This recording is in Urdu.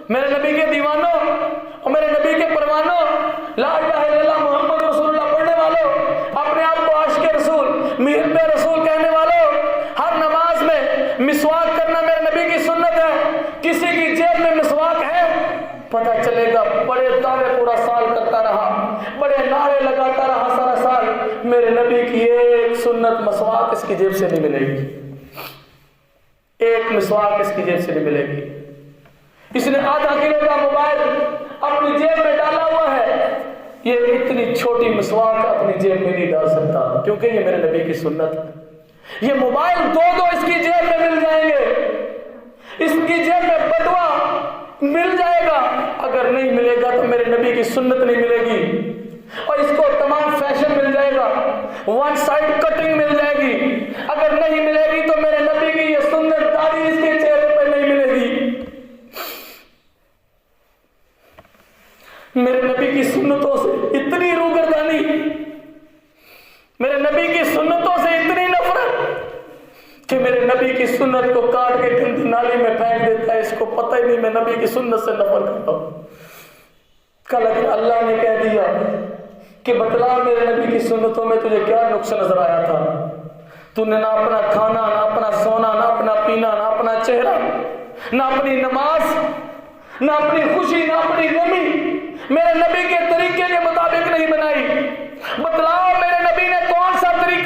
میرے نبی کے دیوانوں اور میرے نبی کے پروانوں، لا الہ الا اللہ محمد رسول اللہ پڑھنے والوں، اپنے آپ کو عاشق رسول، محب رسول کہنے والوں، ہر نماز میں مسواک کرنا میرے نبی کی سنت ہے۔ کسی کی جیب میں مسواک ہے پتہ چلے گا بڑے دعوے پورا سال کرتا رہا، بڑے نعرے لگاتا رہا سارا سال، میرے نبی کی ایک سنت مسواک اس کی جیب سے نہیں ملے گی، ایک مسواک اس کی جیب سے نہیں ملے گی۔ اس نے آدھا کلو کا موبائل اپنی جیب میں ڈالا ہوا ہے، یہ اتنی چھوٹی مسواک اپنی جیب میں نہیں ڈال سکتا، کیونکہ یہ میرے نبی کی سنت ہے۔ یہ موبائل دو اس کی جیب میں مل جائیں گے، اس کی جیب میں بٹوا مل جائے گا، اگر نہیں ملے گا تو میرے نبی کی سنت نہیں ملے گی، اور اس کو تمام فیشن مل جائے گا، ون سائڈ کٹنگ مل جائے گی، اگر نہیں ملے گی تو میرے نبی کی یہ سنت داڑھی اس کے چہرے پہ نہیں ملے گی۔ میرے نبی کی سنتوں سے اتنی روگردانی، میرے نبی کی سنتوں سے اتنی نفرت کہ میرے نبی کی سنت کو کاٹ کے گندی نالی میں پھینک دیتا ہے، اس کو پتہ ہی نہیں میں نبی کی سنت سے نفرت کرتا ہوں۔ کل اگر اللہ نے کہہ دیا کہ بتلا میرے نبی کی سنتوں میں تجھے کیا نقص نظر آیا تھا، تو نے نہ اپنا کھانا، نہ اپنا سونا، نہ اپنا پینا، نہ اپنا چہرہ، نہ اپنی نماز، نہ اپنی خوشی، نہ اپنی غمی میرے نبی کے طریقے کے مطابق نہیں بنائی، بتلاؤ میرے نبی نے کون سا طریقہ